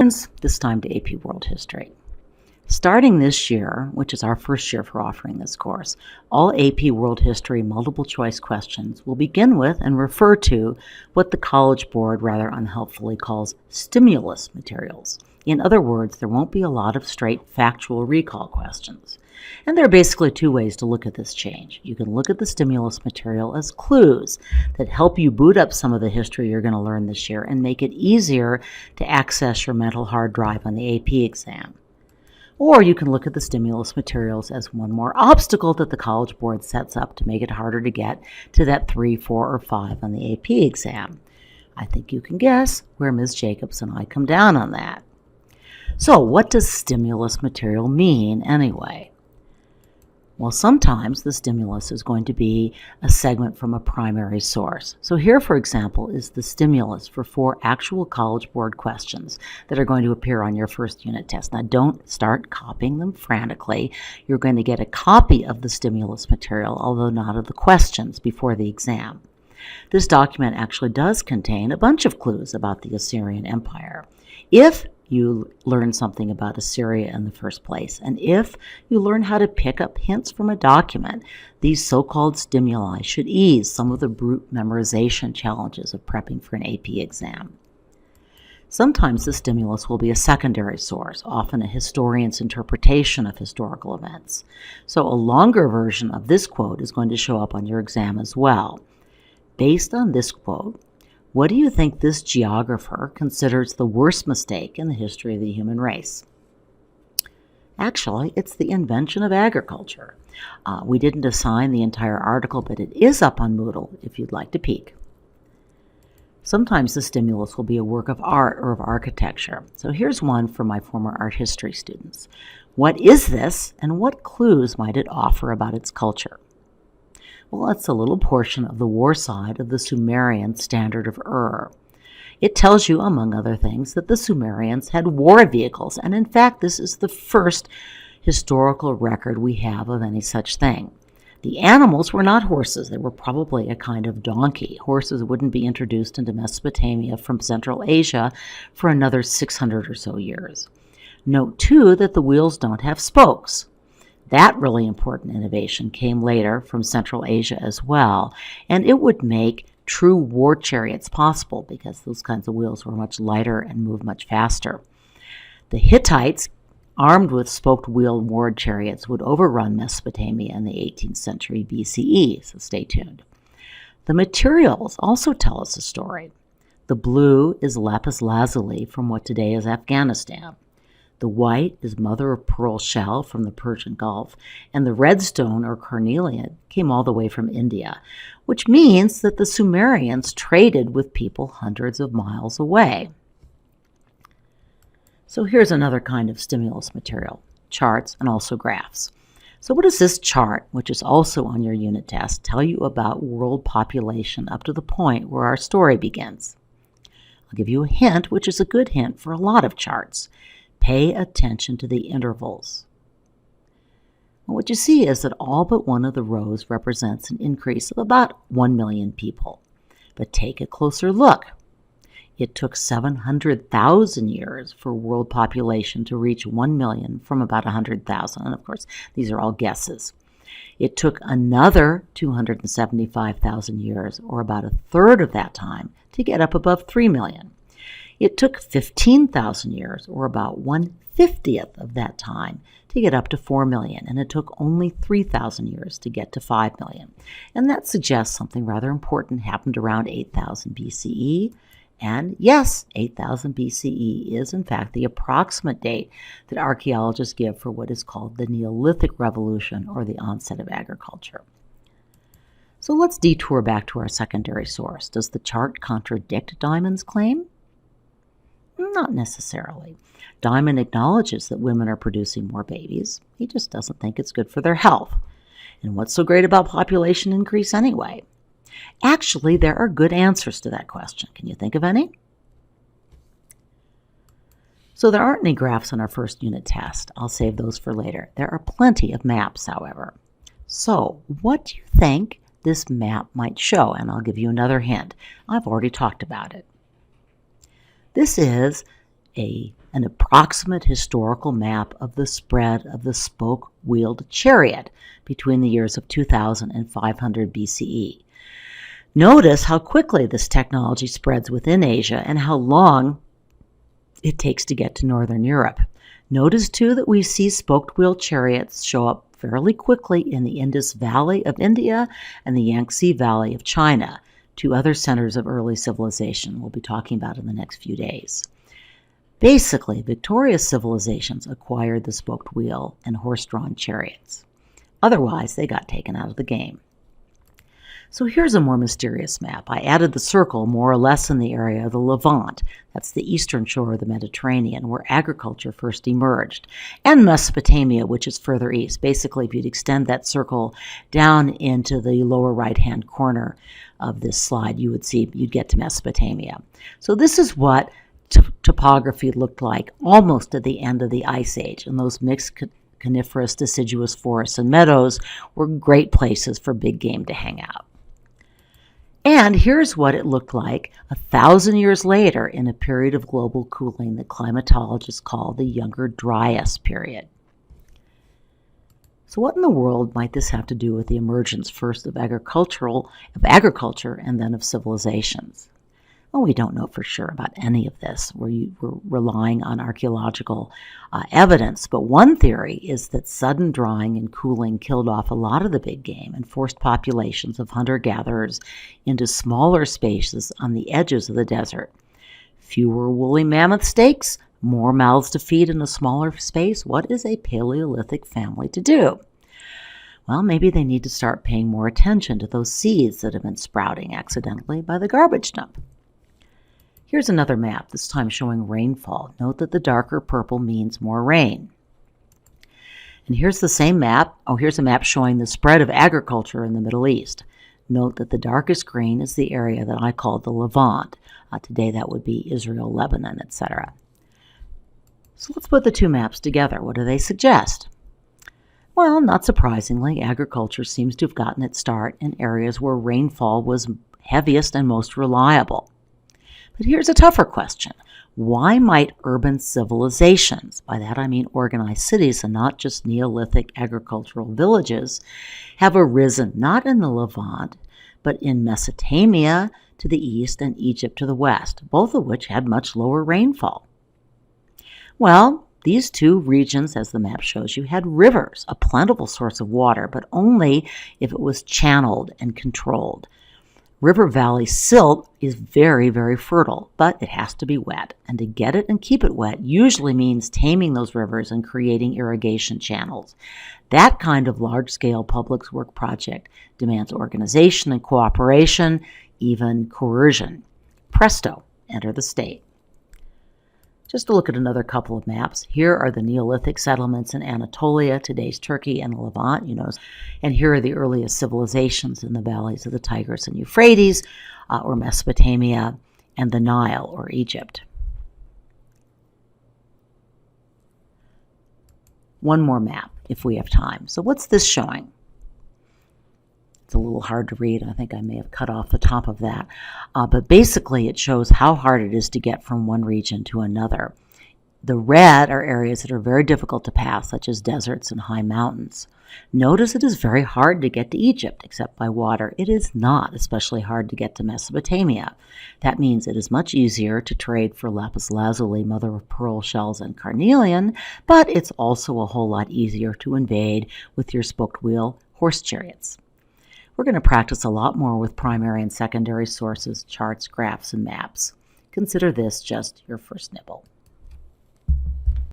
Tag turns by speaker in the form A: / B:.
A: This time to AP World History. Starting this year, which is our first year for offering this course, all AP World History multiple choice questions will begin with and refer to what the College Board rather unhelpfully calls stimulus materials. In other words, there won't be a lot of straight factual recall questions. And there are basically two ways to look at this change. You can look at the stimulus material as clues that help you boot up some of the history you're going to learn this year and make it easier to access your mental hard drive on the AP exam. Or you can look at the stimulus materials as one more obstacle that the College Board sets up to make it harder to get to that 3, 4, or 5 on the AP exam. I think you can guess where Ms. Jacobs and I come down on that. So what does stimulus material mean anyway? Well, sometimes the stimulus is going to be a segment from a primary source. So here, for example, is the stimulus for 4 actual College Board questions that are going to appear on your first unit test. Now, don't start copying them frantically. You're going to get a copy of the stimulus material, although not of the questions, before the exam. This document actually does contain a bunch of clues about the Assyrian Empire. If you learn something about Assyria in the first place, and if you learn how to pick up hints from a document, these so-called stimuli should ease some of the brute memorization challenges of prepping for an AP exam. Sometimes the stimulus will be a secondary source, often a historian's interpretation of historical events. So a longer version of this quote is going to show up on your exam as well. Based on this quote, what do you think this geographer considers the worst mistake in the history of the human race? Actually, it's the invention of agriculture. We didn't assign the entire article, but it is up on Moodle if you'd like to peek. Sometimes the stimulus will be a work of art or of architecture. So here's one for my former art history students. What is this, and what clues might it offer about its culture? Well, it's a little portion of the war side of the Sumerian Standard of Ur. It tells you, among other things, that the Sumerians had war vehicles, and in fact, this is the first historical record we have of any such thing. The animals were not horses. They were probably a kind of donkey. Horses wouldn't be introduced into Mesopotamia from Central Asia for another 600 or so years. Note, too, that the wheels don't have spokes. That really important innovation came later from Central Asia as well, and it would make true war chariots possible because those kinds of wheels were much lighter and moved much faster. The Hittites, armed with spoked wheel war chariots, would overrun Mesopotamia in the 18th century BCE, so stay tuned. The materials also tell us a story. The blue is lapis lazuli from what today is Afghanistan. The white is mother-of-pearl shell from the Persian Gulf, and the red stone or carnelian came all the way from India, which means that the Sumerians traded with people hundreds of miles away. So here's another kind of stimulus material, charts and also graphs. So what does this chart, which is also on your unit test, tell you about world population up to the point where our story begins? I'll give you a hint, which is a good hint for a lot of charts. Pay attention to the intervals. Well, what you see is that all but one of the rows represents an increase of about 1 million people. But take a closer look. It took 700,000 years for world population to reach 1 million from about 100,000. And of course, these are all guesses. It took another 275,000 years, or about a third of that time, to get up above 3 million. It took 15,000 years, or about 1/50th of that time, to get up to 4 million, and it took only 3,000 years to get to 5 million. And that suggests something rather important happened around 8,000 BCE. And yes, 8,000 BCE is in fact the approximate date that archaeologists give for what is called the Neolithic Revolution, or the onset of agriculture. So let's detour back to our secondary source. Does the chart contradict Diamond's claim? Not necessarily. Diamond acknowledges that women are producing more babies. He just doesn't think it's good for their health. And what's so great about population increase anyway? Actually, there are good answers to that question. Can you think of any? So there aren't any graphs on our first unit test. I'll save those for later. There are plenty of maps, however. So what do you think this map might show? And I'll give you another hint. I've already talked about it. This is an approximate historical map of the spread of the spoke-wheeled chariot between the years of 2000 and 500 BCE. Notice how quickly this technology spreads within Asia and how long it takes to get to Northern Europe. Notice, too, that we see spoked-wheel chariots show up fairly quickly in the Indus Valley of India and the Yangtze Valley of China, two other centers of early civilization we'll be talking about in the next few days. Basically, victorious civilizations acquired the spoked wheel and horse-drawn chariots. Otherwise, they got taken out of the game. So here's a more mysterious map. I added the circle more or less in the area of the Levant, that's the eastern shore of the Mediterranean, where agriculture first emerged, and Mesopotamia, which is further east. Basically, if you'd extend that circle down into the lower right-hand corner of this slide, you'd get to Mesopotamia. So this is what topography looked like almost at the end of the Ice Age, and those mixed coniferous deciduous forests and meadows were great places for big game to hang out. And here's what it looked like 1,000 years later in a period of global cooling that climatologists call the Younger Dryas period. So what in the world might this have to do with the emergence first of agriculture and then of civilizations? Well, we don't know for sure about any of this. We're relying on archaeological evidence, but one theory is that sudden drying and cooling killed off a lot of the big game and forced populations of hunter-gatherers into smaller spaces on the edges of the desert. Fewer woolly mammoth steaks, more mouths to feed in a smaller space. What is a Paleolithic family to do? Well, maybe they need to start paying more attention to those seeds that have been sprouting accidentally by the garbage dump. Here's another map, this time showing rainfall. Note that the darker purple means more rain. And here's the same map. Here's a map showing the spread of agriculture in the Middle East. Note that the darkest green is the area that I call the Levant. Today that would be Israel, Lebanon, etc. So let's put the two maps together. What do they suggest? Well, not surprisingly, agriculture seems to have gotten its start in areas where rainfall was heaviest and most reliable. But here's a tougher question. Why might urban civilizations, by that I mean organized cities and not just Neolithic agricultural villages, have arisen not in the Levant, but in Mesopotamia to the east and Egypt to the west, both of which had much lower rainfall? Well, these two regions, as the map shows you, had rivers, a plentiful source of water, but only if it was channeled and controlled. River valley silt is very, very fertile, but it has to be wet. And to get it and keep it wet usually means taming those rivers and creating irrigation channels. That kind of large-scale public work project demands organization and cooperation, even coercion. Presto, enter the state. Just to look at another couple of maps, here are the Neolithic settlements in Anatolia, today's Turkey and the Levant, and here are the earliest civilizations in the valleys of the Tigris and Euphrates, or Mesopotamia, and the Nile, or Egypt. One more map, if we have time. So what's this showing? It's a little hard to read. I think I may have cut off the top of that. But basically, it shows how hard it is to get from one region to another. The red are areas that are very difficult to pass, such as deserts and high mountains. Notice it is very hard to get to Egypt, except by water. It is not especially hard to get to Mesopotamia. That means it is much easier to trade for lapis lazuli, mother-of-pearl shells, and carnelian, but it's also a whole lot easier to invade with your spoked-wheel horse chariots. We're going to practice a lot more with primary and secondary sources, charts, graphs, and maps. Consider this just your first nibble.